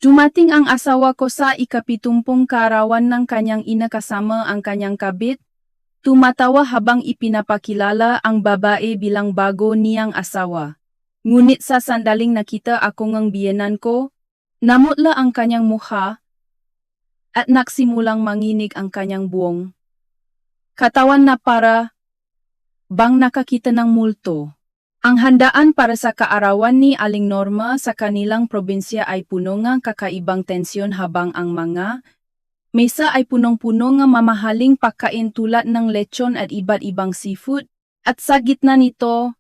Dumating ang asawa ko sa ikapitumpong kaarawan ng kanyang ina kasama ang kanyang kabit. Tumatawa habang ipinapakilala ang babae bilang bago niyang asawa. Ngunit sa sandaling nakita ako ng biyenan ko, namutla ang kanyang mukha at nagsimulang manginig ang kanyang buong katawan na para bang nakakita ng multo. Ang handaan para sa kaarawan ni Aling Norma sa kanilang probinsya ay puno ng kakaibang tensyon habang ang mga mesa ay punong-puno ng mamahaling pagkain tulad ng lechon at iba't ibang seafood, at sa gitna nito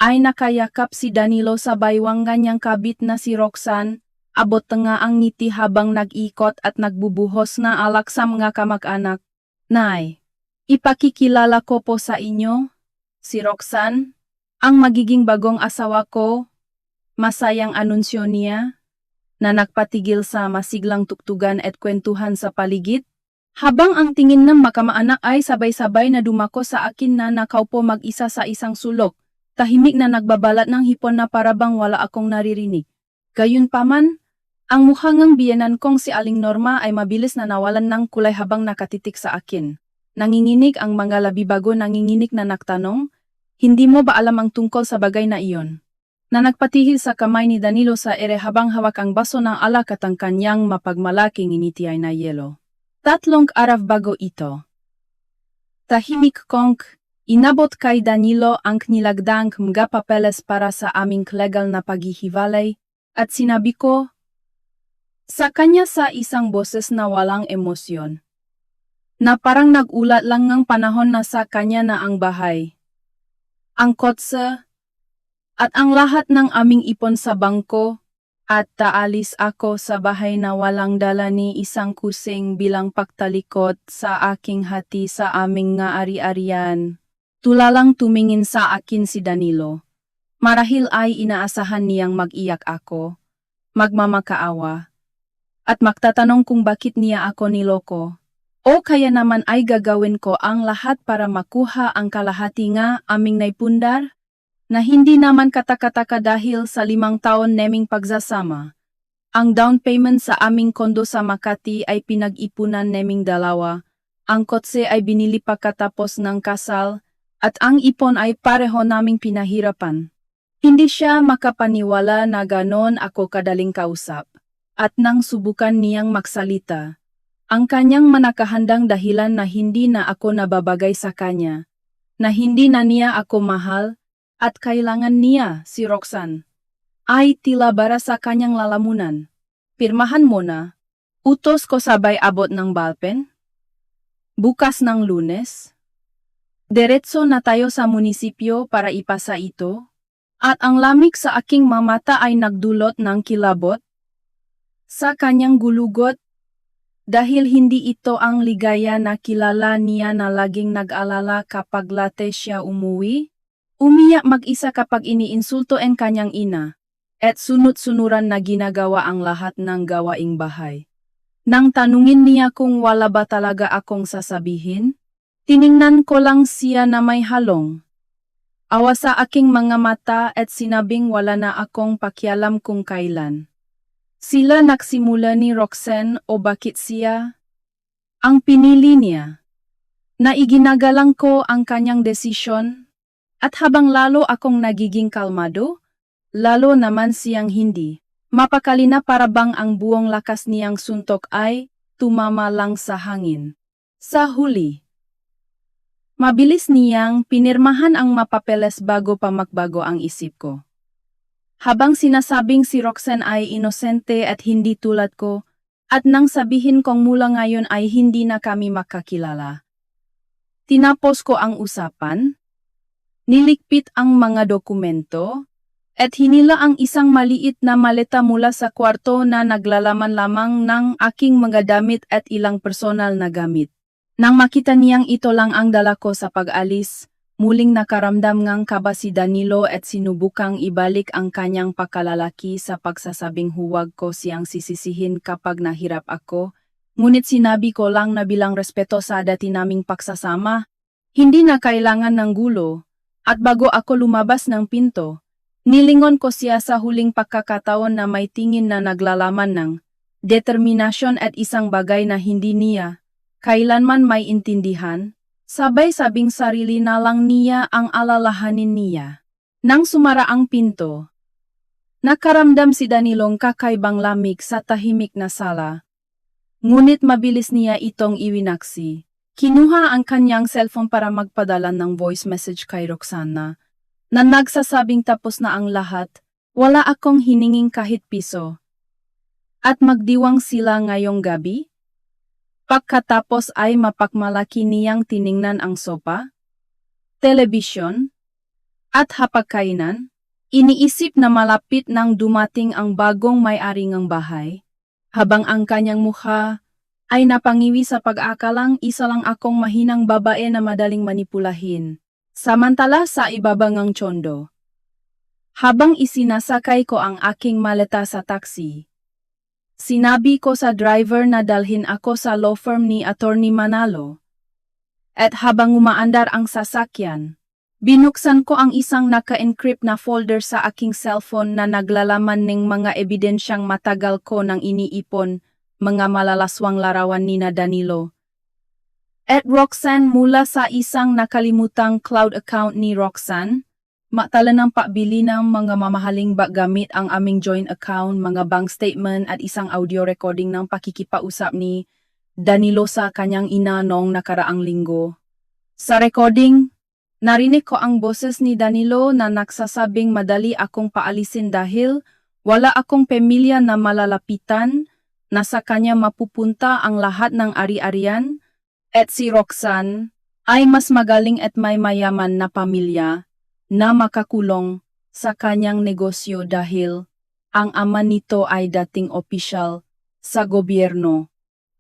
ay nakayakap si Danilo sa baywang ganyang kabit na si Roxanne, abot nga ang ngiti habang nag-ikot at nagbubuhos na alak sa mga kamag-anak. Nay, ipakikilala ko po sa inyo, si Roxanne, ang magiging bagong asawa ko. Masayang anunsyo niya, na nagpatigil sa masiglang tuktugan at kwentuhan sa paligid, habang ang tingin ng makamaanak ay sabay-sabay na dumako sa akin na nakaupo mag-isa sa isang sulok, tahimik na nagbabalat ng hipon na parabang wala akong naririnig. Gayunpaman, ang mukha ng biyenan kong si Aling Norma ay mabilis na nawalan ng kulay habang nakatitik sa akin. Nanginginig ang mga labi bago nanginginig na nagtanong, "Hindi mo ba alam ang tungkol sa bagay na iyon?" Na nagpatihil sa kamay ni Danilo sa ere habang hawak ang baso ng alak at ang kanyang mapagmalaking initiay na yelo. 3 araw bago ito. Tahimik kong inabot kay Danilo ang nilagdang mga papeles para sa aming legal na paghihiwalay, at sinabi ko sa kanya sa isang boses na walang emosyon, na parang nag-ulat lang ng panahon na sa kanya na ang bahay, ang kotse, at ang lahat ng aming ipon sa bangko, at taalis ako sa bahay na walang dala ni isang kusing bilang pagtalikod sa aking hati sa aming nga ari-arian. Tulalang tumingin sa akin si Danilo. Marahil ay inaasahan niyang mag-iyak ako, magmamakaawa, at magtatanong kung bakit niya ako niloko. O kaya naman ay gagawin ko ang lahat para makuha ang kalahati nga aming naipundar, na hindi naman katakataka dahil sa 5 taon naming pagsasama. Ang down payment sa aming kondo sa Makati ay pinag-ipunan naming dalawa, ang kotse ay binili pagkatapos ng kasal, at ang ipon ay pareho naming pinahirapan. Hindi siya makapaniwala na ganon ako kadaling kausap, at nang subukan niyang magsalita, ang kanyang manakahandang dahilan na hindi na ako nababagay sa kanya, na hindi na niya ako mahal, at kailangan niya si Roxanne, ay tila bara sa kanyang lalamunan. "Pirmahan mo na." Utos ko sabay abot ng ballpen. Bukas ng Lunes, diretso na tayo sa munisipyo para ipasa ito, at ang lamig sa aking mamata ay nagdulot ng kilabot sa kanyang gulugot, dahil hindi ito ang ligaya na kilala niya na laging nag-alala kapag late siya umuwi. Umiyak mag-isa kapag iniinsulto ang kanyang ina, at sunod-sunuran na ginagawa ang lahat ng gawaing bahay. Nang tanungin niya kung wala ba talaga akong sasabihin, tiningnan ko lang siya na may halong awa sa aking mga mata at sinabing wala na akong pakialam kung kailan sila nagsimula ni Roxanne o bakit siya ang pinili niya. Naiginagalang ko ang kanyang desisyon, at habang lalo akong nagiging kalmado, lalo naman siyang hindi mapakali na parabang ang buong lakas niyang suntok ay tumama lang sa hangin. Sa huli, mabilis niyang pinirmahan ang mapapeles bago pa magbago ang isip ko. Habang sinasabing si Roxanne ay inosente at hindi tulad ko, at nang sabihin kong mula ngayon ay hindi na kami makakilala. Tinapos ko ang usapan, nilikpit ang mga dokumento, at hinila ang isang maliit na maleta mula sa kwarto na naglalaman lamang ng aking mga damit at ilang personal na gamit. Nang makita niyang ito lang ang dala ko sa pag-alis, muling nakaramdam ngang kaba si Danilo at sinubukang ibalik ang kanyang pagkalalaki sa pagsasabing huwag ko siyang sisisihin kapag nahirap ako, ngunit sinabi ko lang na bilang respeto sa dati naming pagsasama, hindi na kailangan ng gulo. At bago ako lumabas ng pinto, nilingon ko siya sa huling pagkakataon na may tingin na naglalaman ng determinasyon at isang bagay na hindi niya kailanman may intindihan, sabay-sabing sarili na lang niya ang alalahanin niya. Nang sumara ang pinto, nakaramdam si Danilong kakaibang lamig sa tahimik na sala. Ngunit mabilis niya itong iwinaksi. Kinuha ang kanyang cellphone para magpadala ng voice message kay Roxana, na nagsasabing tapos na ang lahat, wala akong hininging kahit piso. At magdiwang sila ngayong gabi? Pagkatapos ay mapakmalaki niyang tiningnan ang sopa, telebisyon, at hapagkainan, iniisip na malapit nang dumating ang bagong may-ari ng bahay, habang ang kanyang mukha ay napangiwi sa pag-akalang isa lang akong mahinang babae na madaling manipulahin, samantala sa ibabangang tsondo. Habang isinasakay ko ang aking maleta sa taxi, sinabi ko sa driver na dalhin ako sa law firm ni Attorney Manalo. At habang umaandar ang sasakyan, binuksan ko ang isang naka-encrypt na folder sa aking cellphone na naglalaman ng mga ebidensyang matagal ko nang iniipon, mga malalaswang larawan ni Danilo at Roxanne mula sa isang nakalimutang cloud account ni Roxanne. Matala ng pabili ng mga mamahaling gamit ang aming joint account, mga bank statement at isang audio recording ng pakikipausap ni Danilo sa kanyang ina noong nakaraang linggo. Sa recording, narinig ko ang boses ni Danilo na nagsasabing madali akong paalisin dahil wala akong pamilya na malalapitan, na sa kanya mapupunta ang lahat ng ari-arian, at si Roxanne ay mas magaling at may mayaman na pamilya na makakulong sa kanyang negosyo dahil ang ama nito ay dating opisyal sa gobyerno.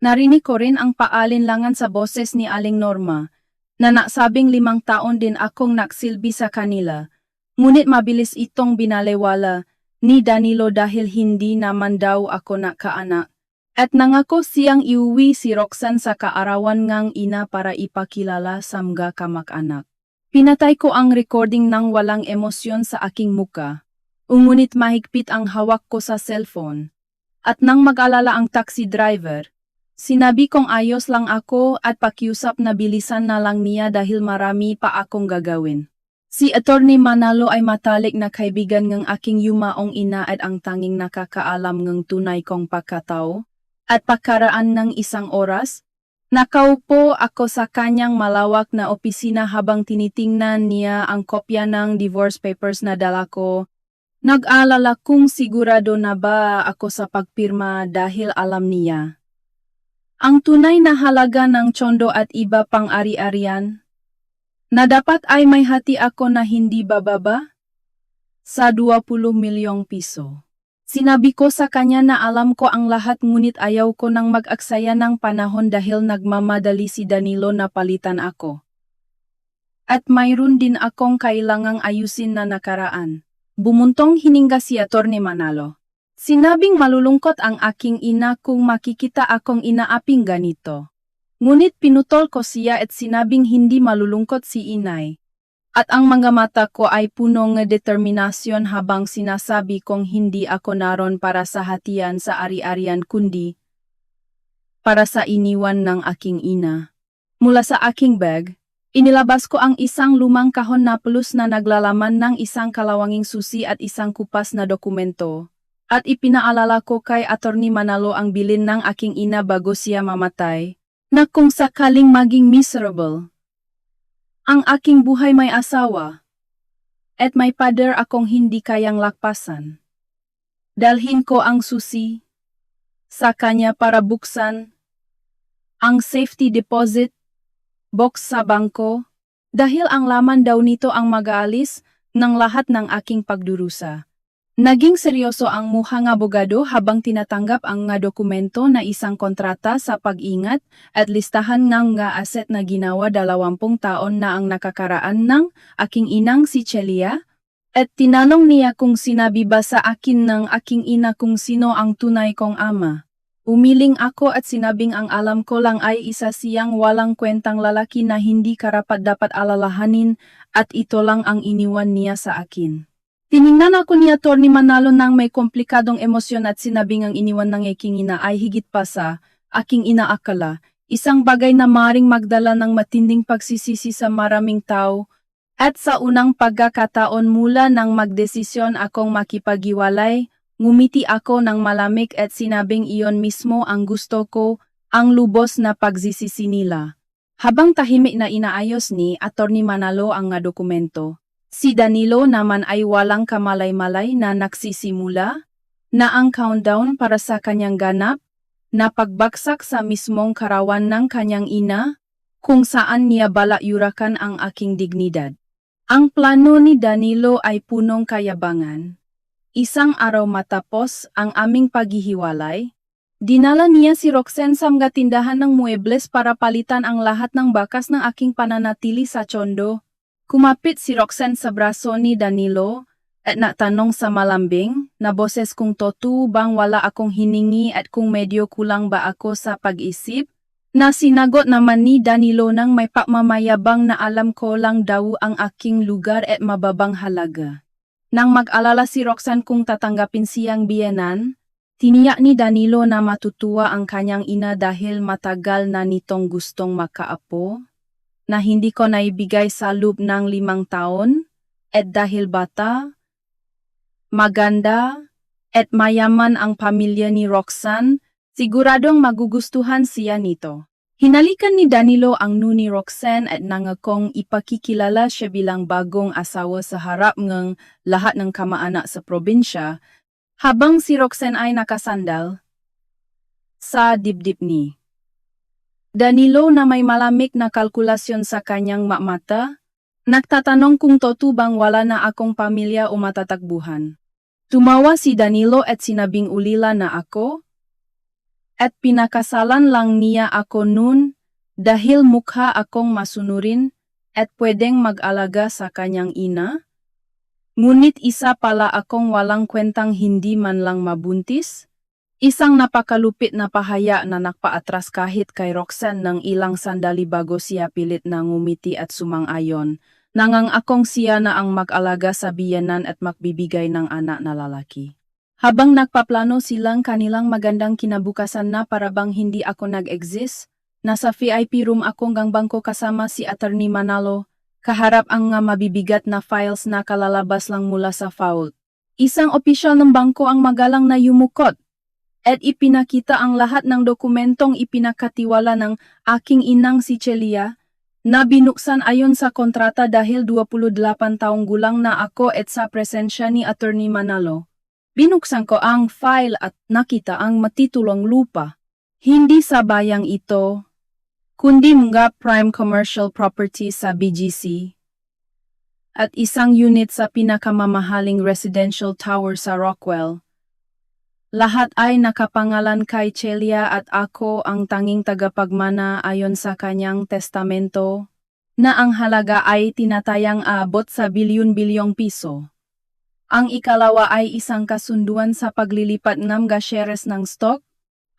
Narinig ko rin ang paalinlangan sa boses ni Aling Norma na nasabing 5 taon din akong naksilbi sa kanila, ngunit mabilis itong binalewala ni Danilo dahil hindi naman daw ako nakaanak. At nangako siyang iuwi si Roxanne sa kaarawan ngang ina para ipakilala sa mga kamag-anak. Pinatay ko ang recording nang walang emosyon sa aking muka. Ngunit mahigpit ang hawak ko sa cellphone. At nang mag-alala ang taxi driver, sinabi kong ayos lang ako at pakiusap na bilisan na lang niya dahil marami pa akong gagawin. Si Attorney Manalo ay matalik na kaibigan ng aking yumaong ina at ang tanging nakakaalam ng tunay kong pagkatao. At pagkaraan ng 1 oras, nakaupo ako sa kanyang malawak na opisina habang tinitingnan niya ang kopya ng divorce papers na dala ko. Nag-alala kung sigurado na ba ako sa pagpirma dahil alam niya ang tunay na halaga ng tsondo at iba pang ari-arian, na dapat ay may hati ako na hindi bababa sa 20 milyong piso. Sinabi ko sa kanya na alam ko ang lahat ngunit ayaw ko nang mag-aksaya ng panahon dahil nagmamadali si Danilo na palitan ako. At mayroon din akong kailangang ayusin na nakaraan. Bumuntong hininga si Attorney Manalo. Sinabing malulungkot ang aking ina kung makikita akong inaaping ganito. Ngunit pinutol ko siya at sinabing hindi malulungkot si inay. At ang mga mata ko ay puno ng determinasyon habang sinasabi kong hindi ako naroon para sa hatian sa ari-arian kundi para sa iniwan ng aking ina. Mula sa aking bag, inilabas ko ang isang lumang kahon na plus na naglalaman ng isang kalawanging susi at isang kupas na dokumento. At ipinaalala ko kay Attorney Manalo ang bilin ng aking ina bago siya mamatay, na kung sakaling maging miserable ang aking buhay may asawa, at may pader akong hindi kayang lakpasan. Dalhin ko ang susi sa kanya para buksan ang safety deposit box sa bangko, dahil ang laman daw nito ang mag-aalis ng lahat ng aking pagdurusa. Naging seryoso ang mukhang abogado habang tinatanggap ang nga dokumento na isang kontrata sa pag-ingat at listahan ng nga asset na ginawa 20 taon na ang nakakaraan ng aking inang si Celia. At tinanong niya kung sinabi ba sa akin ng aking ina kung sino ang tunay kong ama. Umiling ako at sinabing ang alam ko lang ay isa siyang walang kwentang lalaki na hindi karapat-dapat alalahanin at ito lang ang iniwan niya sa akin. Tiningnan ako ni Atty. Manalo ng may komplikadong emosyon at sinabing ang iniwan ng aking ina ay higit pa sa aking inaakala. Isang bagay na maring magdala ng matinding pagsisisi sa maraming tao. At sa unang pagkakataon mula nang magdesisyon akong makipaghiwalay, ngumiti ako ng malamig at sinabing iyon mismo ang gusto ko, ang lubos na pagsisisi nila. Habang tahimik na inaayos ni Atty. Manalo ang nga dokumento, si Danilo naman ay walang kamalay-malay na nagsisimula na ang countdown para sa kanyang ganap na pagbagsak sa mismong karawan ng kanyang ina, kung saan niya balayurakan ang aking dignidad. Ang plano ni Danilo ay punong kayabangan. Isang araw matapos ang aming paghihiwalay, dinala niya si Roxanne sa mga tindahan ng muebles para palitan ang lahat ng bakas ng aking pananatili sa Tondo. Kumapit si Roxanne sa braso ni Danilo at natanong sa malambing na boses kung totoo bang wala akong hiningi at kung medyo kulang ba ako sa pag-isip, na sinagot naman ni Danilo ng may pagmamayabang na alam ko lang daw ang aking lugar at mababang halaga. Nang mag-alala si Roxanne kung tatanggapin siyang biyenan, tiniyak ni Danilo na matutuwa ang kanyang ina dahil matagal na nitong gustong makaapo, na hindi ko naibigay sa loob ng 5 taon, at dahil bata, maganda, at mayaman ang pamilya ni Roxanne, siguradong magugustuhan siya nito. Hinalikan ni Danilo ang ni Roxanne at nangakong ipakikilala siya bilang bagong asawa sa harap ng lahat ng kamaanak sa probinsya, habang si Roxanne ay nakasandal sa dibdib ni Danilo na may malamig na kalkulasyon sa kanyang mata, nagtatanong kung totoo bang wala na akong pamilya o matatakbuhan. Tumawa si Danilo at sinabing ulila na ako, at pinakasalan lang niya ako noon dahil mukha akong masunurin at pwedeng mag-alaga sa kanyang ina. Ngunit isa pala akong walang kwentang hindi man lang mabuntis. Isang napakalupit na pahaya na nakpaatras kahit kay Roxanne ng ilang sandali bago siya pilit na ngumiti at sumang-ayon. Nangang akong siya na ang mag-alaga sa biyenan at magbibigay ng anak na lalaki. Habang nagpaplano silang kanilang magandang kinabukasan na parabang hindi ako nag-exist, nasa VIP room akong gangbangko kasama si Atty. Manalo, kaharap ang nga mabibigat na files na kalalabas lang mula sa vault. Isang opisyal ng bangko ang magalang na yumukot, at ipinakita ang lahat ng dokumentong ipinakatiwala ng aking inang si Celia, na binuksan ayon sa kontrata dahil 28 taong gulang na ako at sa presensya ni Atty. Manalo. Binuksan ko ang file at nakita ang matitulong lupa. Hindi sa bayang ito, kundi mga prime commercial property sa BGC at isang unit sa pinakamamahaling residential tower sa Rockwell. Lahat ay nakapangalan kay Celia at ako ang tanging tagapagmana ayon sa kanyang testamento, na ang halaga ay tinatayang aabot sa bilyon-bilyong piso. Ang ikalawa ay isang kasunduan sa paglilipat ng shares ng stock.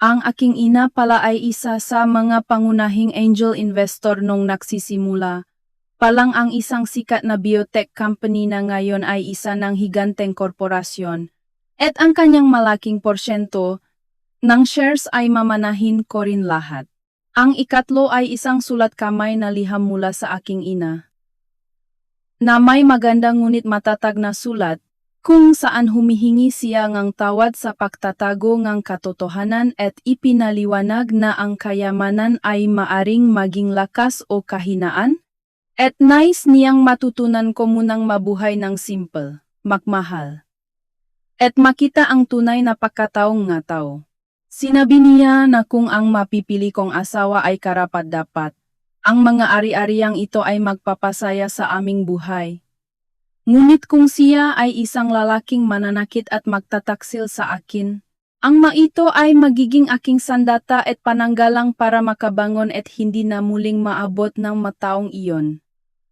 Ang aking ina pala ay isa sa mga pangunahing angel investor nung nagsisimula. Palang ang isang sikat na biotech company na ngayon ay isa ng higanteng korporasyon. At ang kanyang malaking porsyento ng shares ay mamanahin ko rin lahat. Ang ikatlo ay isang sulat kamay na liham mula sa aking ina, na may magandang ngunit matatag na sulat, kung saan humihingi siya ng tawad sa pagtatago ng katotohanan at ipinaliwanag na ang kayamanan ay maaring maging lakas o kahinaan, at nais niyang matutunan ko munang mabuhay ng simple, magmahal, at makita ang tunay na pagkataong nga tao. Sinabi niya na kung ang mapipili kong asawa ay karapat-dapat, ang mga ari-ariang ito ay magpapasaya sa aming buhay. Ngunit kung siya ay isang lalaking mananakit at magtataksil sa akin, ang maito ay magiging aking sandata at pananggalang para makabangon at hindi na muling maabot ng mataong iyon.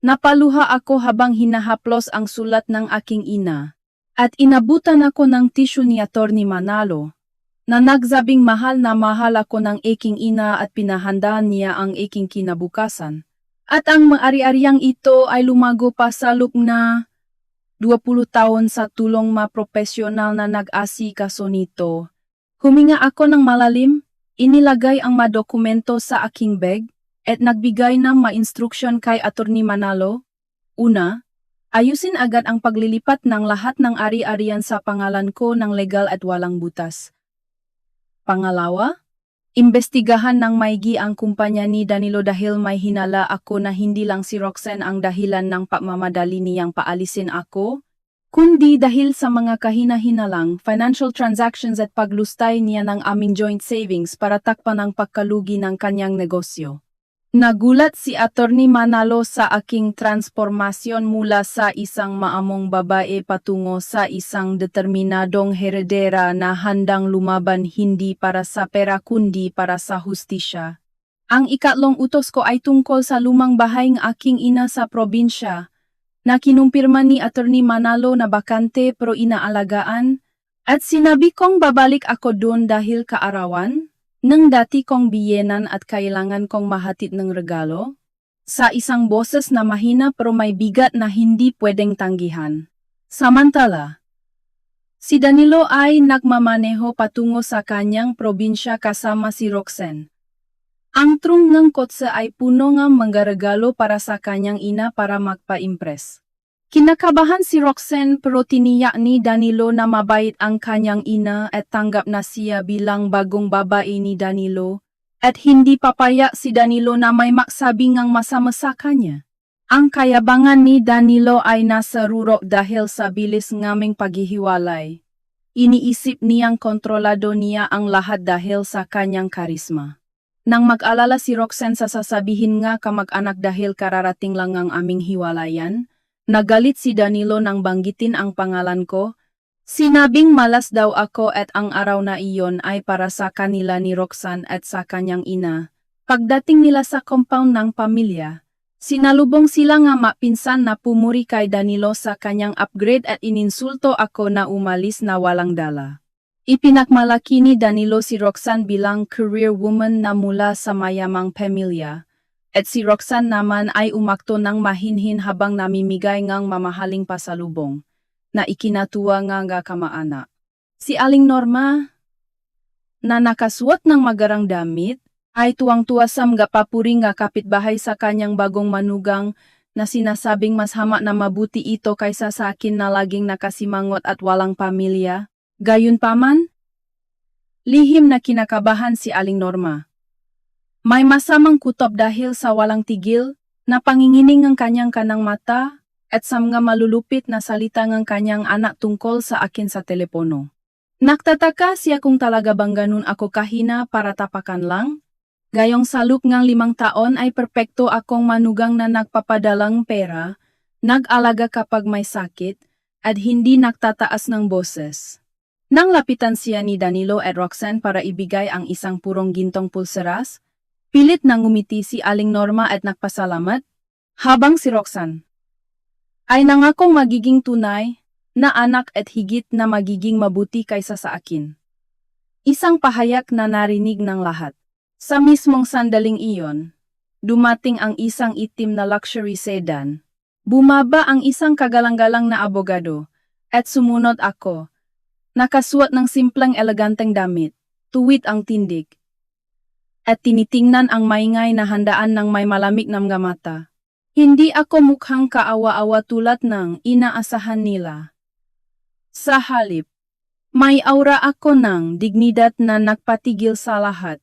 Napaluha ako habang hinahaplos ang sulat ng aking ina, at inabutan ako ng tissue ni Atty. Manalo, na nagsabing mahal ako ng aking ina at pinahandaan niya ang aking kinabukasan. At ang maari-ariang ito ay lumago pa sa loop na 20 taon sa tulong ma-profesional na nag-asikaso nito. Huminga ako ng malalim, inilagay ang dokumento sa aking bag, at nagbigay ng ma-instruksyon kay Attorney Manalo. Una, ayusin agad ang paglilipat ng lahat ng ari-arian sa pangalan ko ng legal at walang butas. Pangalawa, imbestigahan ng maigi ang kumpanya ni Danilo dahil may hinala ako na hindi lang si Roxanne ang dahilan ng pagmamadali niyang paalisin ako, kundi dahil sa mga kahina-hinalang financial transactions at paglustay niya ng aming joint savings para takpan ang pagkalugi ng kanyang negosyo. Nagulat si Attorney Manalo sa aking transformasyon mula sa isang maamong babae patungo sa isang determinadong heredera na handang lumaban hindi para sa pera kundi para sa hustisya. Ang ikatlong utos ko ay tungkol sa lumang bahay ng aking ina sa probinsya, na kinumpirma ni Attorney Manalo na bakante pero inaalagaan, at sinabi kong babalik ako doon dahil kaarawan nang dati kong biyenan at kailangan kong mahatid ng regalo, sa isang boses na mahina pero may bigat na hindi pwedeng tanggihan. Samantala, si Danilo ay nagmamaneho patungo sa kanyang probinsya kasama si Roxanne. Ang trunk ng kotse ay puno ng mga regalo para sa kanyang ina para magpa-impress. Kinakabahan si Roxanne pero tiniyak ni Danilo na mabait ang kanyang ina at tanggap na siya bilang bagong babae ni Danilo, at hindi papaya si Danilo na may maksabi ngang masama sa kanya. Ang kayabangan ni Danilo ay nasa rurok dahil sa bilis ngaming paghihiwalay. Iniisip niyang kontrolado niya ang lahat dahil sa kanyang karisma. Nang mag-alala si Roxanne sa sasabihin nga kamag-anak dahil kararating lang ang aming hiwalayan, nagalit si Danilo nang banggitin ang pangalan ko. Sinabing malas daw ako at ang araw na iyon ay para sa kanila ni Roxanne at sa kanyang ina. Pagdating nila sa compound ng pamilya, sinalubong sila nga mapinsan na pumuri kay Danilo sa kanyang upgrade at ininsulto ako na umalis na walang dala. Ipinakmalaki ni Danilo si Roxanne bilang career woman na mula sa mayamang pamilya, at si Roxanne naman ay umakto ng mahinhin habang namimigay ngang mamahaling pasalubong, na ikinatuwa nga kamaana. Si Aling Norma, na nakasuot ng magarang damit, ay tuwang-tuwa sa mga papuri nga kapitbahay sa kanyang bagong manugang na sinasabing mas hama na mabuti ito kaysa sa akin na laging nakasimangot at walang pamilya. Gayunpaman, lihim na kinakabahan si Aling Norma. May masamang kutob dahil sa walang tigil na pangingining ng kanyang kanang mata at sa mga malulupit na salita ng kanyang anak tungkol sa akin sa telepono. Nagtataka siya kung talaga bang ganun ako kahina para tapakan lang. Gayong sa loop ng 5 taon ay perpekto akong manugang na nagpapadalang pera, nag-alaga kapag may sakit, at hindi nagtataas ng boses. Nang lapitan siya ni Danilo at Roxanne para ibigay ang isang purong gintong pulseras, pilit nang ngumiti si Aling Norma at nagpasalamat, habang si Roxanne ay nangakong magiging tunay na anak at higit na magiging mabuti kaysa sa akin. Isang pahayak na narinig ng lahat. Sa mismong sandaling iyon, dumating ang isang itim na luxury sedan. Bumaba ang isang kagalang-galang na abogado, at sumunod ako. Nakasuot ng simpleng eleganteng damit, tuwid ang tindig, at tinitingnan ang maingay na handaan ng may malamig na mga mata. Hindi ako mukhang kaawa-awa tulad ng inaasahan nila. Sa halip, may aura ako ng dignidad na nagpatigil sa lahat.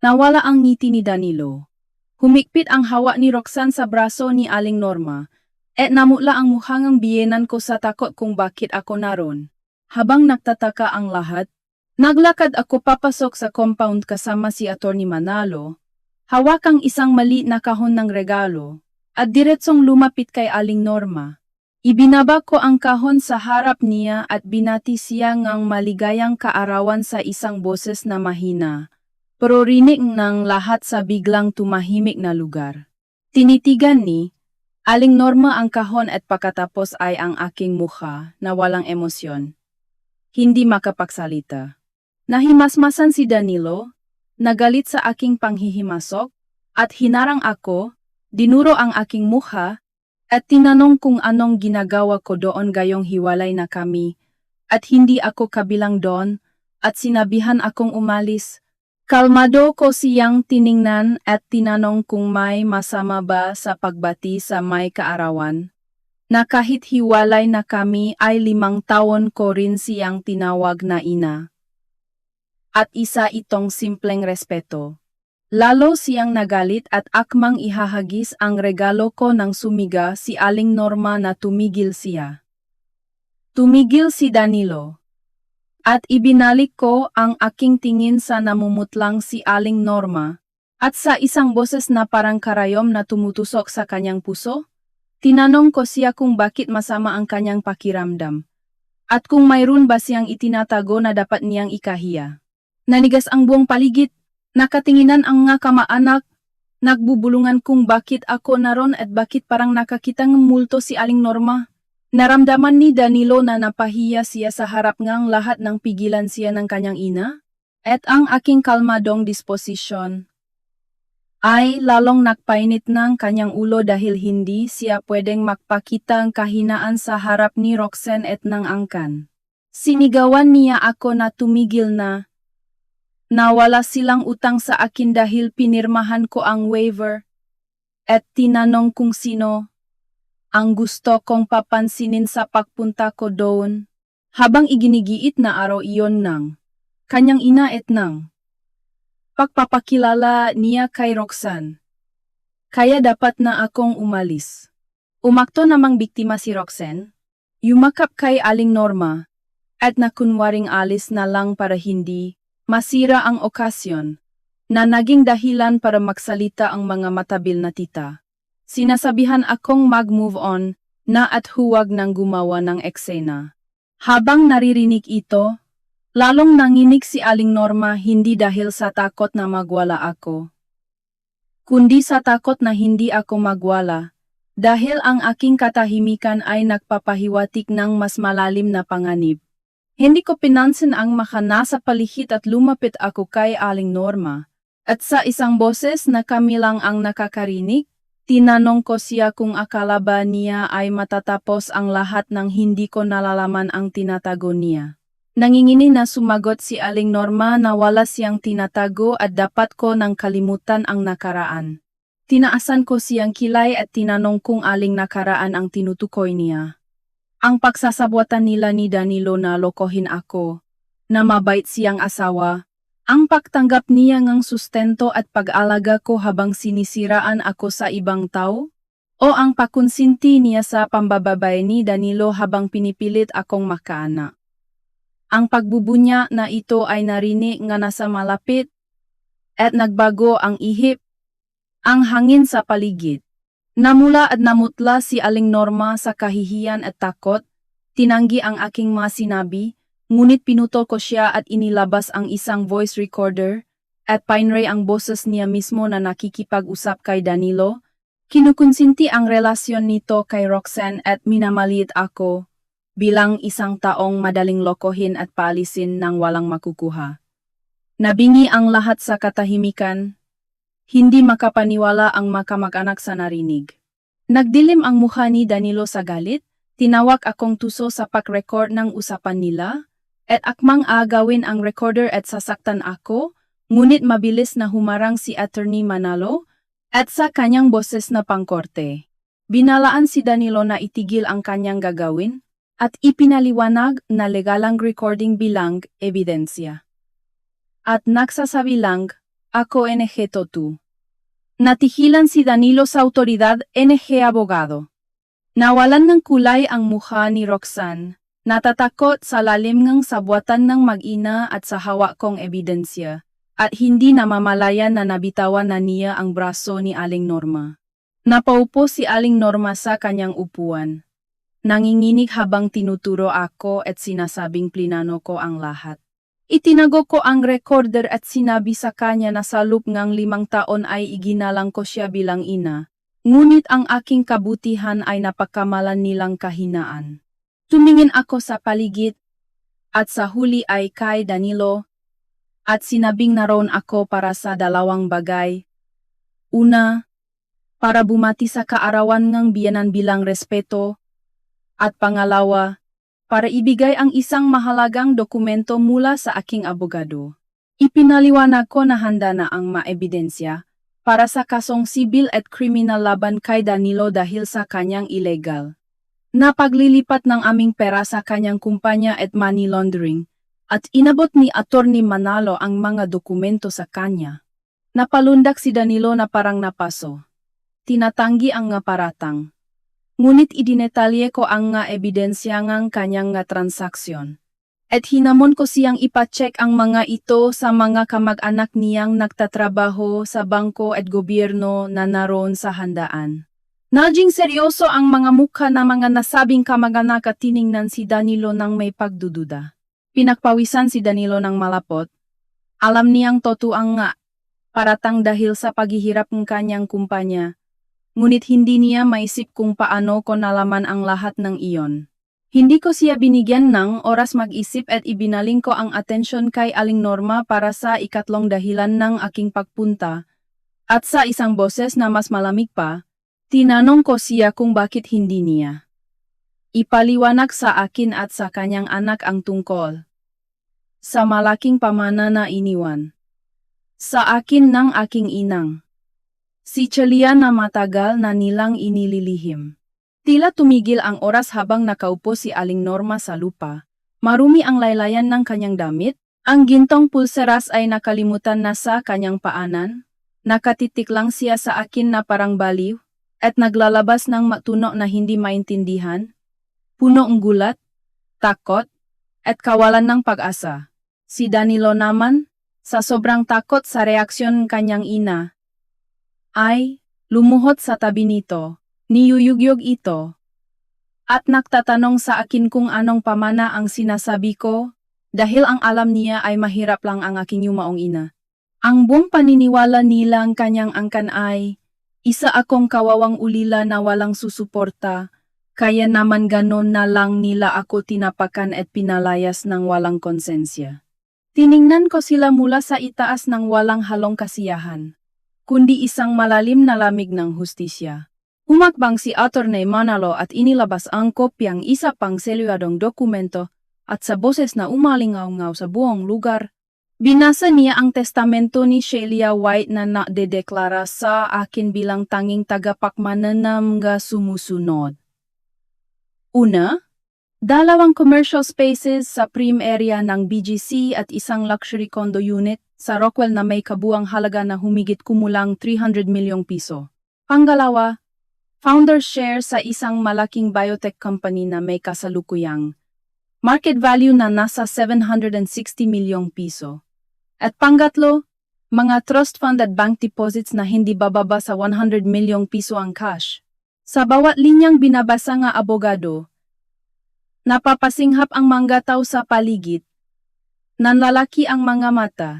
Nawala ang ngiti ni Danilo. Humikpit ang hawa ni Roxanne sa braso ni Aling Norma, at namutla ang mukhang biyenan ko sa takot kung bakit ako naroon. Habang nagtataka ang lahat, naglakad ako papasok sa compound kasama si Attorney Manalo, hawak ang isang maliit na kahon ng regalo, at diretsong lumapit kay Aling Norma. Ibinaba ko ang kahon sa harap niya at binati siya ngang maligayang kaarawan sa isang boses na mahina, pero rinig ng lahat sa biglang tumahimik na lugar. Tinitigan ni Aling Norma ang kahon at pagkatapos ay ang aking mukha na walang emosyon. Hindi makapagsalita. Nahimasmasan si Danilo, nagalit sa aking panghihimasok, at hinarang ako, dinuro ang aking mukha, At tinanong kung anong ginagawa ko doon gayong hiwalay na kami, at hindi ako kabilang doon, at sinabihan akong umalis. Kalmado ko siyang tiningnan at tinanong kung may masama ba sa pagbati sa may kaarawan. Na kahit hiwalay na kami ay 5 taon ko rin siyang tinawag na ina. At isa itong simpleng respeto. Lalo siyang nagalit at akmang ihahagis ang regalo ko nang sumiga si Aling Norma na tumigil siya. Tumigil si Danilo. At ibinalik ko ang aking tingin sa namumutlang si Aling Norma. At sa isang boses na parang karayom na tumutusok sa kanyang puso, tinanong ko siya kung bakit masama ang kanyang pakiramdam. At kung mayroon ba siyang itinatago na dapat niyang ikahiya. Nanigas ang buong paligid. Nakatinginan ang mga kamaanak, nagbubulungan kung bakit ako naron at bakit parang nakakitang multo si Aling Norma. Naramdaman ni Danilo na napahiya siya sa harap ngang lahat ng pigilan siya ng kanyang ina, at ang aking kalmadong disposisyon ay lalong nakpainit ng kanyang ulo dahil hindi siya pwedeng magpakita ng kahinaan sa harap ni Roxanne at ng angkan. Sinigawan niya ako na tumigil na. Nawala silang utang sa akin dahil pinirmahan ko ang waiver. At tinanong kung sino ang gusto kong papansinin sa pagpunta ko doon. Habang iginigiit na araw iyon ng kanyang ina at ng pagpapakilala niya kay Roxanne. Kaya dapat na akong umalis. Umakto namang biktima si Roxanne. Yumakap kay Aling Norma. At nakunwaring alis na lang para hindi masira ang okasyon, na naging dahilan para magsalita ang mga matabil na tita. Sinasabihan akong mag-move on, na at huwag nang gumawa ng eksena. Habang naririnig ito, lalong nanginig si Aling Norma hindi dahil sa takot na magwala ako, kundi sa takot na hindi ako magwala, dahil ang aking katahimikan ay nagpapahiwatig ng mas malalim na panganib. Hindi ko pinansin ang makana sa palihit at lumapit ako kay Aling Norma. At sa isang boses na kami lang ang nakakarinig, tinanong ko siya kung akala ba niya ay matatapos ang lahat ng hindi ko nalalaman ang tinatago niya. Nangingini na sumagot si Aling Norma na wala siyang tinatago at dapat ko nang kalimutan ang nakaraan. Tinaasan ko siyang kilay at tinanong kung aling nakaraan ang tinutukoy niya. Ang pagsasabwatan nila ni Danilo na lokohin ako, na mabait siyang asawa, ang pagtanggap niya ng sustento at pag-alaga ko habang sinisiraan ako sa ibang tao, o ang pakonsinti niya sa pambababay ni Danilo habang pinipilit akong makaanak. Ang pagbubunya na ito ay narinig nga nasa malapit, at nagbago ang ihip, ang hangin sa paligid. Namula at namutla si Aling Norma sa kahihiyan at takot, tinanggi ang aking mga sinabi, ngunit pinutol ko siya at inilabas ang isang voice recorder, at pinray ang boses niya mismo na nakikipag-usap kay Danilo. Kinukonsinti ang relasyon nito kay Roxanne at minamaliit ako, bilang isang taong madaling lokohin at paalisin nang walang makukuha. Nabingi ang lahat sa katahimikan. Hindi makapaniwala ang makamag-anak sa narinig. Nagdilim ang mukha ni Danilo sa galit, tinawag akong tuso sa pag-record ng usapan nila, at akmang agawin ang recorder at sasaktan ako, ngunit mabilis na humarang si Attorney Manalo, at sa kanyang boses na pangkorte. Binalaan si Danilo na itigil ang kanyang gagawin, at ipinaliwanag na legalang recording bilang ebidensya. At nagsasabi lang, ako NG Totu. Natigilan si Danilo sa autoridad NG Abogado. Nawalan ng kulay ang mukha ni Roxanne, natatakot sa lalim ng sabwatan ng mag-ina at sa hawak kong ebidensya, at hindi namamalayan na nabitawan na niya ang braso ni Aling Norma. Napaupo si Aling Norma sa kanyang upuan. Nanginginig habang tinuturo ako at sinasabing plinano ko ang lahat. Itinago ko ang recorder at sinabi sa kanya na sa loob ng 5 taon ay iginalang ko siya bilang ina. Ngunit ang aking kabutihan ay napakamalan nilang kahinaan. Tumingin ako sa paligid, at sa huli ay kay Danilo, at sinabing naroon ako para sa 2 bagay. Una, para bumati sa kaarawan ng biyanan bilang respeto, at pangalawa, para ibigay ang isang mahalagang dokumento mula sa aking abogado. Ipinaliwanag ko na handa na ang maebidensya para sa kasong sibil at kriminal laban kay Danilo dahil sa kanyang illegal na paglilipat ng aming pera sa kanyang kumpanya at money laundering, at inabot ni Attorney Manalo ang mga dokumento sa kanya. Napalundak si Danilo na parang napaso. Tinatanggi ang nga paratang. Ngunit idinetalye ko ang nga ebidensya ngang kanyang nga transaksyon. At hinamon ko siyang ipacheck ang mga ito sa mga kamag-anak niyang nagtatrabaho sa bangko at gobyerno na naroon sa handaan. Naging seryoso ang mga mukha na mga nasabing kamag-anak at tiningnan si Danilo ng may pagdududa. Pinakpawisan si Danilo ng malapot. Alam niyang totoong nga, paratang dahil sa paghihirap ng kanyang kumpanya. Ngunit hindi niya maisip kung paano ko nalaman ang lahat ng iyon. Hindi ko siya binigyan ng oras mag-isip at ibinaling ko ang atensyon kay Aling Norma para sa ikatlong dahilan ng aking pagpunta. At sa isang boses na mas malamig pa, tinanong ko siya kung bakit hindi niya ipaliwanag sa akin at sa kanyang anak ang tungkol sa malaking pamana na iniwan sa akin ng aking inang. Si Celia na matagal na nilang inililihim. Tila tumigil ang oras habang nakaupo si Aling Norma sa lupa. Marumi ang laylayan ng kanyang damit. Ang gintong pulseras ay nakalimutan na sa kanyang paanan. Nakatitik lang siya sa akin na parang baliw, at naglalabas ng matuno na hindi maintindihan. Puno ang gulat, takot, at kawalan ng pag-asa. Si Danilo naman, sa sobrang takot sa reaksyon ng kanyang ina, ay lumuhod sa tabi nito, niyuyugyog ito, at nagtatanong sa akin kung anong pamana ang sinasabi ko, dahil ang alam niya ay mahirap lang ang aking yumaong ina. Ang buong paniniwala nilang kanyang angkan ay, isa akong kawawang ulila na walang susuporta, kaya naman ganon na lang nila ako tinapakan at pinalayas ng walang konsensya. Tiningnan ko sila mula sa itaas ng walang halong kasiyahan, kundi isang malalim na lamig ng hustisya. Humakbang si Attorney Manalo at inilabas ang kopyang isa pang selyadong dokumento at sa boses na umalingaw-ngaw sa buong lugar, binasa niya ang testamento ni Celia White na nadedeklara sa akin bilang tanging tagapakmananam nga sumusunod. Una, 2 commercial spaces sa prime area ng BGC at isang luxury condo unit sa Rockwell na may kabuang halaga na humigit kumulang 300 milyong piso. Pangalawa, founder's share sa isang malaking biotech company na may kasalukuyang market value na nasa 760 milyong piso. At pangatlo, mga trust fund at bank deposits na hindi bababa sa 100 milyong piso ang cash. Sa bawat linyang binabasa nga abogado, napapasinghap ang mga tao sa paligid, nanlalaki ang mga mata.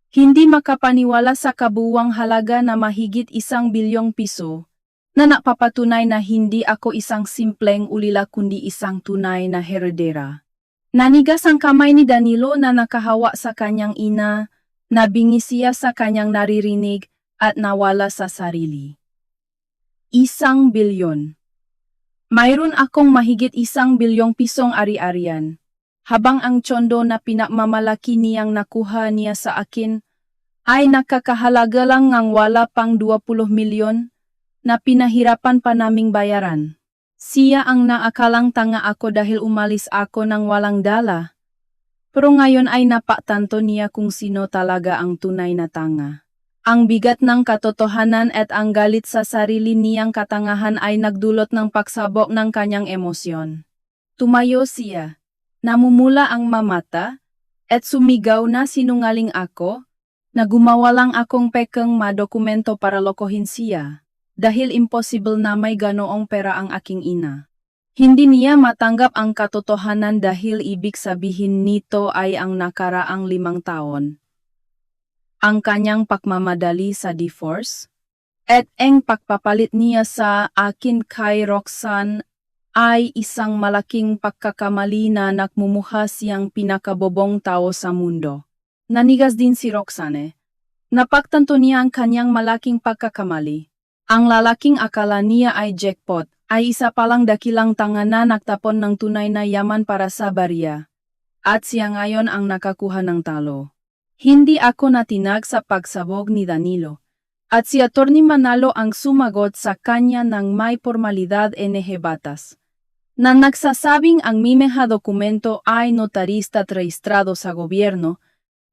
Hindi makapaniwala sa kabuuang halaga na mahigit 1 bilyong piso, na napapatunay na hindi ako isang simpleng ulila kundi isang tunay na heredera. Nanigas ang kamay ni Danilo na nakahawa sa kanyang ina, nabingi siya sa kanyang naririnig at nawala sa sarili. 1 bilyon. Mayroon akong mahigit 1 bilyong pisong ari-arian. Habang ang tsondo na pinakmamalaki niyang nakuha niya sa akin ay nakakahalaga lang ng wala pang 20 milyon na pinahirapan pa naming bayaran. Siya ang naakalang tanga ako dahil umalis ako ng walang dala. Pero ngayon ay napatanto niya kung sino talaga ang tunay na tanga. Ang bigat ng katotohanan at ang galit sa sarili niyang katangahan ay nagdulot ng pagsabog ng kanyang emosyon. Tumayo siya. Namumula ang mamata, at sumigaw na sinungaling ako, na gumawa lang akong pekeng madokumento para lokohin siya, dahil imposible na may ganoong pera ang aking ina. Hindi niya matanggap ang katotohanan dahil ibig sabihin nito ay ang nakaraang 5 taon. Ang kanyang pagmamadali sa divorce, at ang pagpapalit niya sa akin kay Roxanne, ay isang malaking pagkakamali na nakmumuha siyang pinakabobong tao sa mundo. Nanigas din si Roxanne. Napagtanto niya ang kanyang malaking pagkakamali. Ang lalaking akala niya ay jackpot, ay isa palang dakilang tanga na nagtapon ng tunay na yaman para sa barya. At siya ngayon ang nakakuha ng talo. Hindi ako natinag sa pagsabog ni Danilo. At si Atty. Manalo ang sumagot sa kanya ng may formalidad batas. Na nagsasabing ang mimeha dokumento ay notarista at rehistrado sa gobyerno,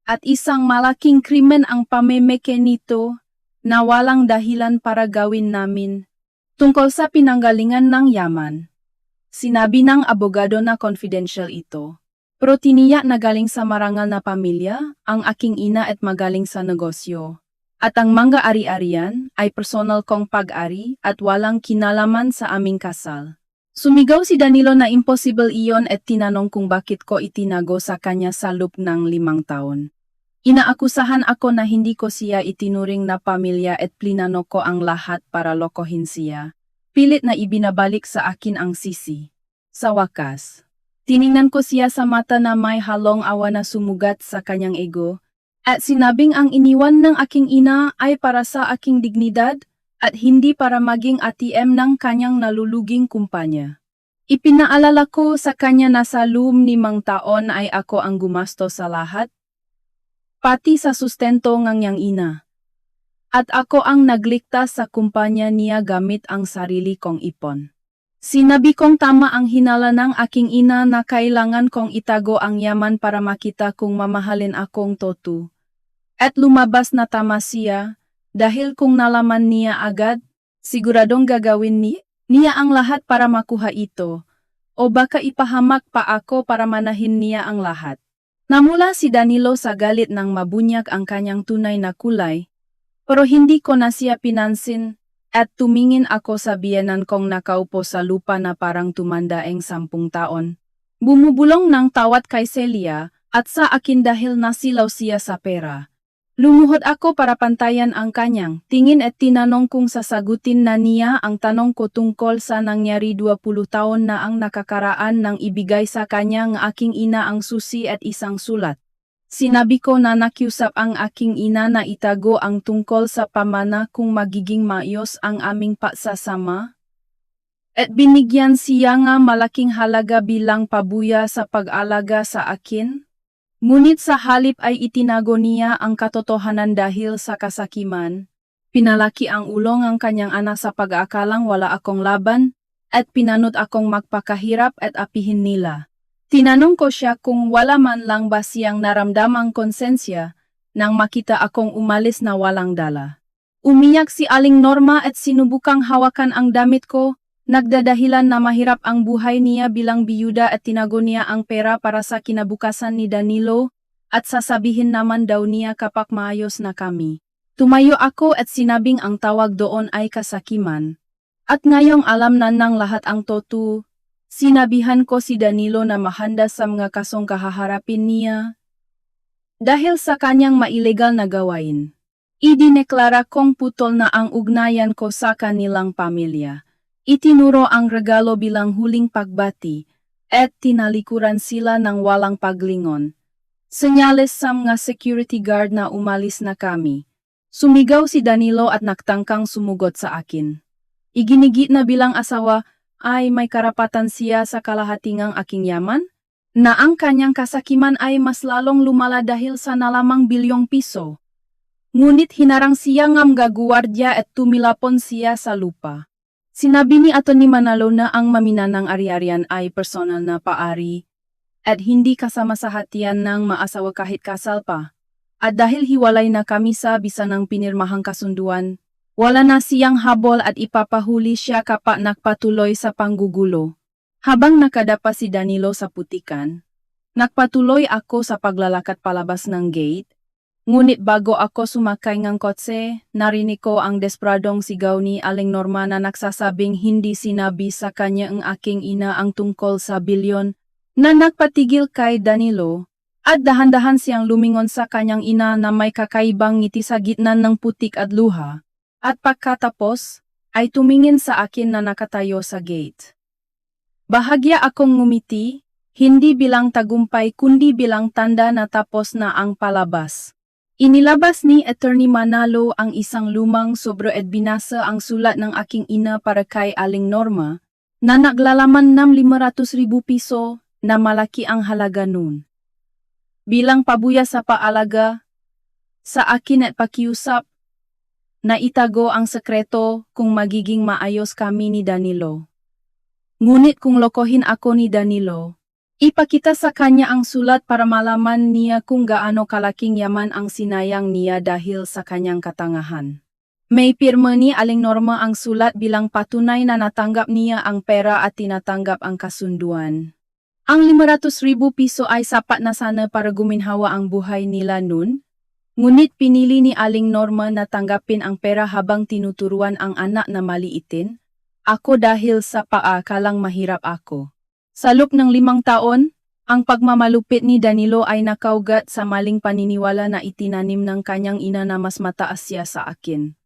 at isang malaking krimen ang pamemeke nito na walang dahilan para gawin namin. Tungkol sa pinanggalingan ng yaman. Sinabi ng abogado na confidential ito. Pero tiniyak na galing sa marangal na pamilya, ang aking ina at magaling sa negosyo. At ang mga ari-arian ay personal kong pag-ari at walang kinalaman sa aming kasal. Sumigaw si Danilo na impossible iyon at tinanong kung bakit ko itinago sa kanya sa loob ng 5 taon. Inaakusahan ako na hindi ko siya itinuring na pamilya at plinano ko ang lahat para lokohin siya. Pilit na ibinabalik sa akin ang sisi. Sa wakas, tiningnan ko siya sa mata na may halong awa na sumugat sa kanyang ego, at sinabing ang iniwan ng aking ina ay para sa aking dignidad at hindi para maging ATM ng kanyang naluluging kumpanya. Ipinaalala ko sa kanya na sa loob ni 5 taon ay ako ang gumasto sa lahat, pati sa sustento ng niyang ina. At ako ang nagligtas sa kumpanya niya gamit ang sarili kong ipon. Sinabi kong tama ang hinala ng aking ina na kailangan kong itago ang yaman para makita kung mamahalin akong toto. At lumabas na tama siya, dahil kung nalaman niya agad, siguradong gagawin niya ang lahat para makuha ito, o baka ipahamak pa ako para manahin niya ang lahat. Namula si Danilo sa galit nang mabunyag ang kanyang tunay na kulay, pero hindi ko na siya pinansin, at tumingin ako sa biyenan kong nakaupo sa lupa na parang tumandaeng 10 taon. Bumubulong ng tawat kay Celia, at sa akin dahil nasilaw siya sa pera. Lumuhod ako para pantayan ang kanyang tingin at tinanong kung sasagutin na niya ang tanong ko tungkol sa nangyari 20 taon na ang nakakaraan nang ibigay sa kanya ng aking ina ang susi at isang sulat. Sinabi ko na nakiusap ang aking ina na itago ang tungkol sa pamana kung magiging maayos ang aming pagsasama. At binigyan siya nga malaking halaga bilang pabuya sa pag-alaga sa akin. Ngunit sa halip ay itinago niya ang katotohanan dahil sa kasakiman. Pinalaki ang ulo ng kanyang anak sa pag-aakalang wala akong laban, at pinanot akong magpakahirap at apihin nila. Tinanong ko siya kung wala man lang ba siyang naramdamang konsensya, nang makita akong umalis na walang dala. Umiyak si Aling Norma at sinubukang hawakan ang damit ko. Nagdadahilan na mahirap ang buhay niya bilang biyuda at tinago niya ang pera para sa kinabukasan ni Danilo, at sasabihin naman daw niya kapag maayos na kami. Tumayo ako at sinabing ang tawag doon ay kasakiman. At ngayong alam na ng lahat ang totoo, sinabihan ko si Danilo na mahanda sa mga kasong kahaharapin niya. Dahil sa kanyang mailegal na gawain, idineklara kong putol na ang ugnayan ko sa kanilang pamilya. Itinuro ang regalo bilang huling pagbati, at tinalikuran sila ng walang paglingon. Senyales sa mga security guard na umalis na kami. Sumigaw si Danilo at nagtangkang sumugot sa akin. Iginigit na bilang asawa, ay may karapatan siya sa kalahatingang aking yaman? Na ang kanyang kasakiman ay mas lalong lumala dahil sa nalamang bilyong piso. Ngunit hinarang siya ng gaguwardya at tumilapon siya sa lupa. Sinabi ni Atty. Manalo na ang maminanang ari-arian ay personal na paari at hindi kasama sa hatian ng maasawa kahit kasal pa. At dahil hiwalay na kami sa bisa ng pinirmahang kasunduan, wala na siyang habol at ipapahuli siya kapag nagpatuloy sa panggugulo. Habang nakadapa si Danilo sa putikan, nagpatuloy ako sa paglalakad palabas ng gate. Ngunit bago ako sumakay ng kotse, narinig ko ang desperadong sigaw ni Aling Norma na nagsasabing hindi sinabi sa kanya ang aking ina ang tungkol sa bilyon, na nagpatigil kay Danilo, at dahan-dahan siyang lumingon sa kanyang ina na may kakaibang ngiti sa gitna ng putik at luha, at pagkatapos, ay tumingin sa akin na nakatayo sa gate. Bahagya akong ngumiti, hindi bilang tagumpay kundi bilang tanda na tapos na ang palabas. Inilabas ni Attorney Manalo ang isang lumang sobre at binasa ang sulat ng aking ina para kay Aling Norma, na naglalaman ng 500,000 piso na malaki ang halaga nun. Bilang pabuya sa paalaga, sa akin at pakiusap, na itago ang sekreto kung magiging maayos kami ni Danilo. Ngunit kung lokohin ako ni Danilo, ipakita sa kanya ang sulat para malaman niya kung gaano kalaking yaman ang sinayang niya dahil sa kanyang katangahan. May pirma ni Aling Norma ang sulat bilang patunay na natanggap niya ang pera at tinatanggap ang kasunduan. Ang 500,000 piso ay sapat na sana para guminhawa ang buhay nila nun, ngunit pinili ni Aling Norma na tanggapin ang pera habang tinuturuan ang anak na maliitin, ako dahil sa paakalang mahirap ako. Sa loob ng 5 taon, ang pagmamalupit ni Danilo ay nakaugat sa maling paniniwala na itinanim ng kanyang ina na mas mataas siya sa akin.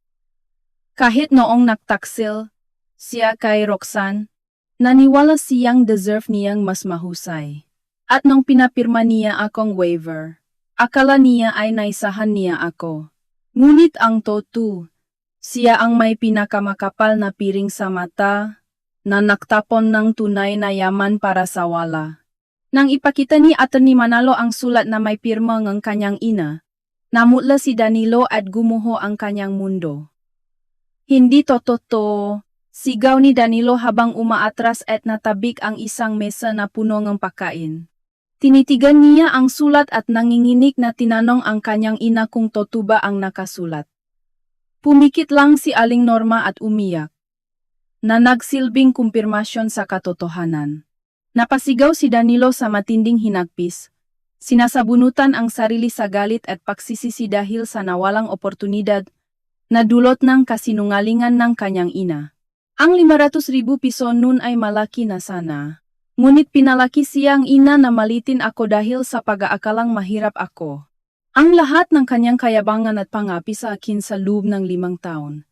Kahit noong nagtaksil siya kay Roxanne, naniwala siyang deserve niyang mas mahusay. At nung pinapirma niya akong waiver, akala niya ay naisahan niya ako. Ngunit ang totoo, siya ang may pinakamakapal na piring sa mata, na nagtapon ng tunay na yaman para sa wala. Nang ipakita ni Atty. Manalo ang sulat na may pirma ng kanyang ina, namutla si Danilo at gumuho ang kanyang mundo. Hindi totoo, sigaw ni Danilo habang umaatras at natabik ang isang mesa na puno ng pagkain. Tinitigan niya ang sulat at nanginginig na tinanong ang kanyang ina kung totoo ba ang nakasulat. Pumikit lang si Aling Norma at umiyak, na nagsilbing kumpirmasyon sa katotohanan. Napasigaw si Danilo sa matinding hinagpis. Sinasabunutan ang sarili sa galit at pagsisisi dahil sa nawalang oportunidad na dulot ng kasinungalingan ng kanyang ina. Ang 500,000 piso nun ay malaki na sana. Ngunit pinalaki siyang ina na malitin ako dahil sa pag-aakalang mahirap ako. Ang lahat ng kanyang kayabangan at pangapi sa akin sa loob ng 5 taon.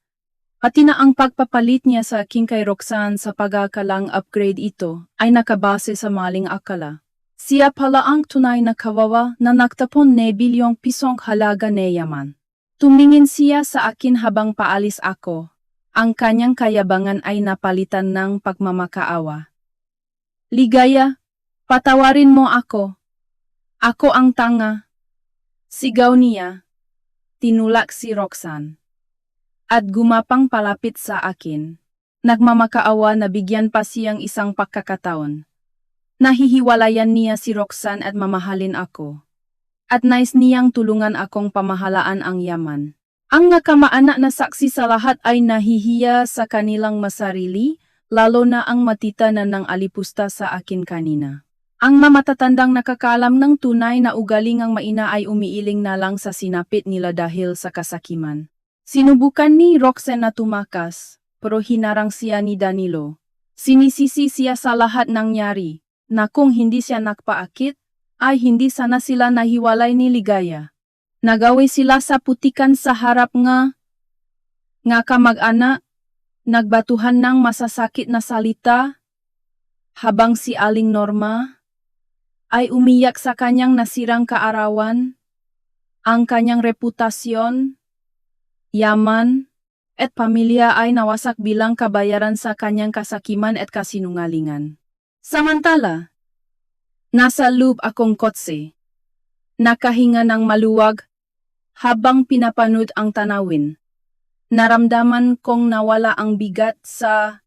Pati na ang pagpapalit niya sa akin kay Roxanne sa pag-aakalang upgrade ito ay nakabase sa maling akala. Siya pala ang tunay na kawawa na nagtapon ng bilyong pisong halaga na yaman. Tumingin siya sa akin habang paalis ako. Ang kanyang kayabangan ay napalitan ng pagmamakaawa. Ligaya, patawarin mo ako. Ako ang tanga. Sigaw niya. Tinulak si Roxanne. At gumapang palapit sa akin. Nagmamakaawa na bigyan pa siyang isang pagkakataon. Nahihiwalayan niya si Roxanne at mamahalin ako. At nais niyang tulungan akong pamahalaan ang yaman. Ang nakamaanak na saksi sa lahat ay nahihiya sa kanilang masarili, lalo na ang matitanan ng alipusta sa akin kanina. Ang mamatatandang nakakalam ng tunay na ugaling ang maina ay umiiling na lang sa sinapit nila dahil sa kasakiman. Sinubukan ni Roxanne na tumakas, pero hinarang siya ni Danilo. Sinisisi siya sa lahat nangyari, na kung hindi siya nagpaakit, ay hindi sana sila nahiwalay ni Ligaya. Nagawi sila sa putikan sa harap nga kamag-anak, nagbatuhan ng masasakit na salita, habang si Aling Norma ay umiyak sa kanyang nasirang kaarawan, ang kanyang reputasyon, yaman, at pamilya ay nawasak bilang kabayaran sa kanyang kasakiman at kasinungalingan. Samantala, nasa loob akong kotse. Nakahinga ng maluwag habang pinapanood ang tanawin. Naramdaman kong nawala ang bigat sa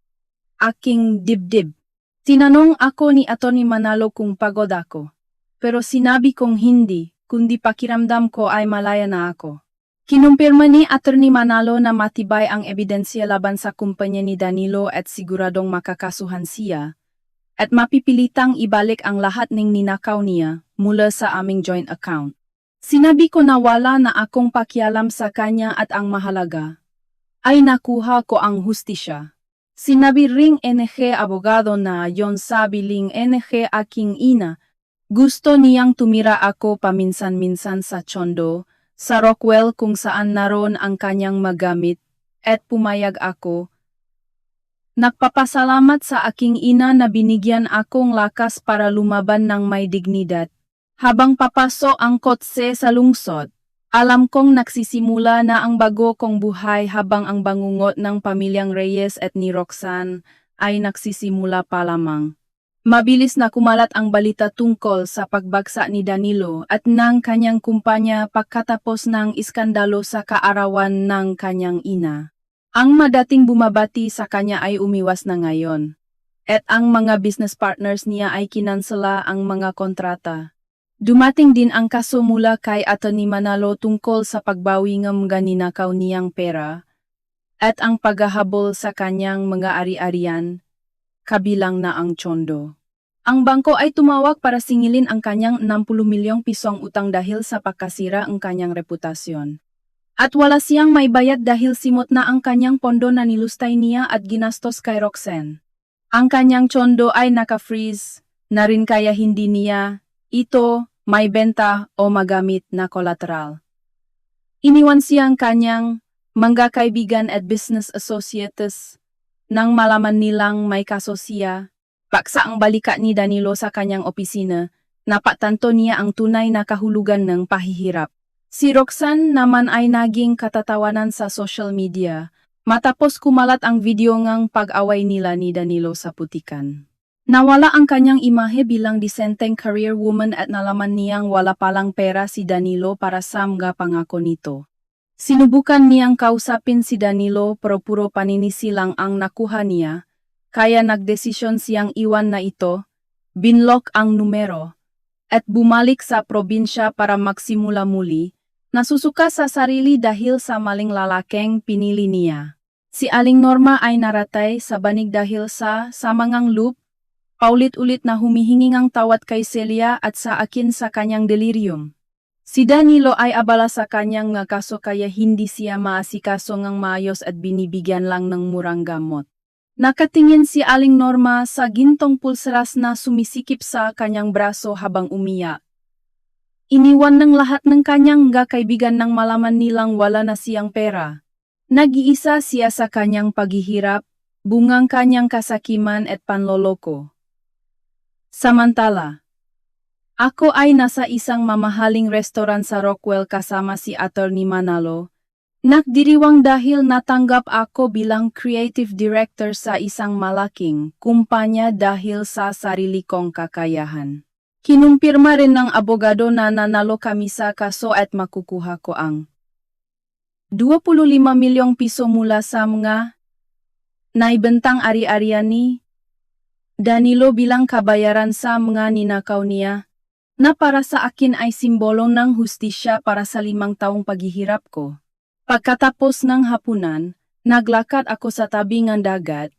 aking dibdib. Tinanong ako ni Atty. Manalo kung pagod ako. Pero sinabi kong hindi, kundi pakiramdam ko ay malaya na ako. Kinumpirma ni Atty. Manalo na matibay ang ebidensya laban sa kumpanya ni Danilo at siguradong makakasuhan siya, at mapipilitang ibalik ang lahat ng ninakaw niya mula sa aming joint account. Sinabi ko na wala na akong pakialam sa kanya at ang mahalaga ay nakuha ko ang hustisya. Sinabi ring NG abogado na yon sabiling NG aking ina, gusto niyang tumira ako paminsan-minsan sa Tondo, sa Rockwell kung saan naroon ang kanyang magamit, at pumayag ako. Nagpapasalamat sa aking ina na binigyan akong lakas para lumaban ng may dignidad. Habang papasok ang kotse sa lungsod, Alam kong nagsisimula na ang bago kong buhay habang ang bangungot ng pamilyang Reyes at ni Roxanne ay nagsisimula pa lamang. Mabilis na kumalat ang balita tungkol sa pagbagsak ni Danilo at ng kanyang kumpanya pagkatapos ng iskandalo sa kaarawan ng kanyang ina. Ang madating bumabati sa kanya ay umiwas na ngayon. At ang mga business partners niya ay kinansela ang mga kontrata. Dumating din ang kaso mula kay Atty. Manalo tungkol sa pagbawi ng mga ninakaw niyang pera at ang paghahabol sa kanyang mga ari-arian, kabilang na ang Chondo. Ang bangko ay tumawag para singilin ang kanyang 60 milyong pisong utang dahil sa pagkasira ang kanyang reputasyon. At wala siyang may bayad dahil simot na ang kanyang pondo na nilustay niya at ginastos kay Roxanne. Ang kanyang Chondo ay naka-freeze na rin kaya hindi niya ito may benta o magamit na collateral. Iniwan siyang kanyang mga kaibigan at business associates nang malaman nilang may kaso siya. Paksa ang balikat ni Danilo sa kanyang opisina, napatanto niya ang tunay na kahulugan ng pahihirap. Si Roxanne naman ay naging katatawanan sa social media matapos kumalat ang video ngang pag-away nila ni Danilo sa putikan. Nawala ang kanyang imahe bilang disenteng career woman at nalaman niyang wala palang pera si Danilo para sa mga pangako nito. Sinubukan niyang kausapin si Danilo pero puro paninisi lang ang nakuha niya, kaya nagdesisyon siyang iwan na ito, binlock ang numero, at bumalik sa probinsya para magsimula muli, nasusuka sa sarili dahil sa maling lalaking pinili niya. Si Aling Norma ay naratay sa banig dahil sa samangang loop, paulit-ulit na humihingi ng tawad kay Celia at sa akin sa kanyang delirium. Si Danilo ay abala sa kanyang nga kaso kaya hindi siya maasikaso ngang maayos at binibigyan lang ng murang gamot. Nakatingin si Aling Norma sa gintong pulseras na sumisikip sa kanyang braso habang umiyak. Iniwan ng lahat ng kanyang nga kaibigan nang malaman nilang wala na siyang pera. Nag-iisa siya sa kanyang paghihirap, bungang kanyang kasakiman at panloloko. Samantala, ako ay nasa isang mamahaling restoran sa Rockwell kasama si Atty. Manalo. Nagdiriwang dahil natanggap ako bilang creative director sa isang malaking kumpanya dahil sa sarili kong kakayahan. Kinumpirma rin ng abogado na nanalo kami sa kaso at makukuha ko ang 25 milyong piso mula sa mga naibentang ari-arian ni Danilo bilang kabayaran sa mga ninakaw niya, na para sa akin ay simbolo ng hustisya para sa 5 taong paghihirap ko. Pagkatapos ng hapunan, naglakad ako sa tabi ng dagat.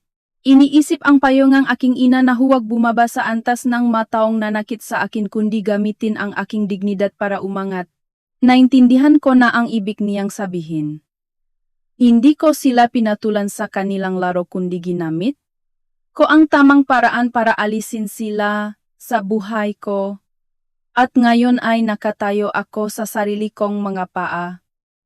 Iniisip ang payo ng aking ina na huwag bumaba sa antas ng mataong nanakit sa akin kundi gamitin ang aking dignidad para umangat. Naintindihan ko na ang ibig niyang sabihin. Hindi ko sila pinatulan sa kanilang laro kundi ginamit ko ang tamang paraan para alisin sila sa buhay ko. At ngayon ay nakatayo ako sa sarili kong mga paa.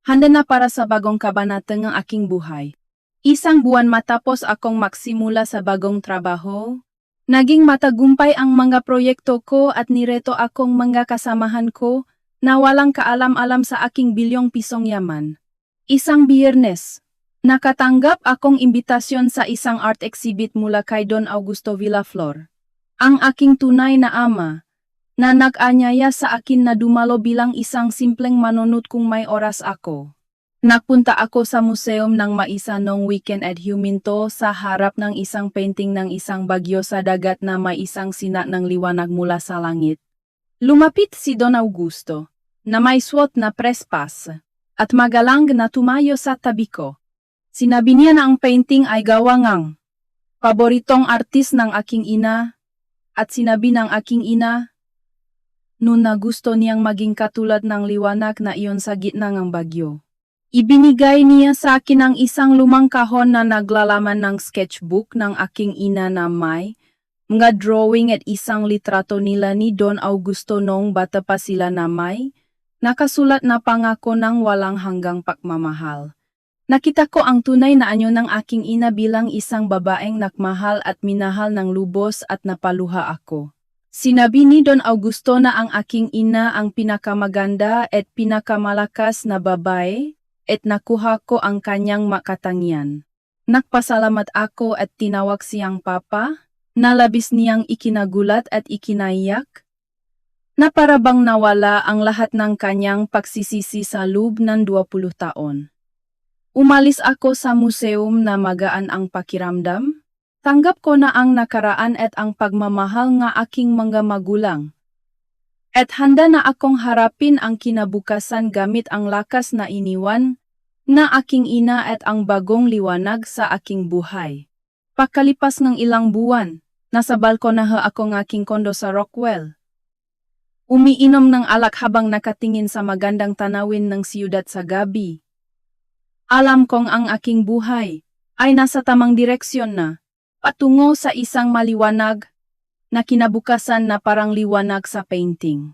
Handa na para sa bagong kabanata ng aking buhay. Isang buwan matapos akong magsimula sa bagong trabaho, naging matagumpay ang mga proyekto ko at nireto akong mga kasamahan ko na walang kaalam-alam sa aking bilyong pisong yaman. Isang Biyernes, nakatanggap akong imbitasyon sa isang art exhibit mula kay Don Augusto Villaflor. Ang aking tunay na ama, na nag-anyaya sa akin na dumalo bilang isang simpleng manunut kung may oras ako. Nagpunta ako sa museum ng Maisa noong weekend at huminto sa harap ng isang painting ng isang bagyo sa dagat na may isang sinat ng liwanag mula sa langit. Lumapit si Don Augusto, na may suot na prespas, at magalang na tumayo sa tabi ko. Sinabi niya na ang painting ay gawa ngang paboritong artist ng aking ina, at sinabi ng aking ina, noon na gusto niyang maging katulad ng liwanag na iyon sa gitna ng bagyo. Ibinigay niya sa akin ang isang lumang kahon na naglalaman ng sketchbook ng aking ina na may mga drawing at isang litrato nila ni Don Augusto noong bata pa sila na may nakasulat na pangako ng walang hanggang pagmamahal. Nakita ko ang tunay na anyo ng aking ina bilang isang babaeng nakmahal at minahal ng lubos at napaluha ako. Sinabi ni Don Augusto na ang aking ina ang pinakamaganda at pinakamalakas na babae, at nakuha ko ang kanyang makatangian. Nagpasalamat ako at tinawag siyang Papa, na labis niyang ikinagulat at ikinaiyak, na para bang nawala ang lahat ng kanyang pagsisisi sa loob ng 20 taon. Umalis ako sa museum na magaan ang pakiramdam. Tanggap ko na ang nakaraan at ang pagmamahal ng aking mga magulang. At handa na akong harapin ang kinabukasan gamit ang lakas na iniwan na aking ina at ang bagong liwanag sa aking buhay. Pakalipas ng ilang buwan, nasa balkonahe ako ng aking kondo sa Rockwell. Umiinom ng alak habang nakatingin sa magandang tanawin ng siyudad sa gabi. Alam kong ang aking buhay ay nasa tamang direksyon na, patungo sa isang maliwanag na kinabukasan na parang liwanag sa painting.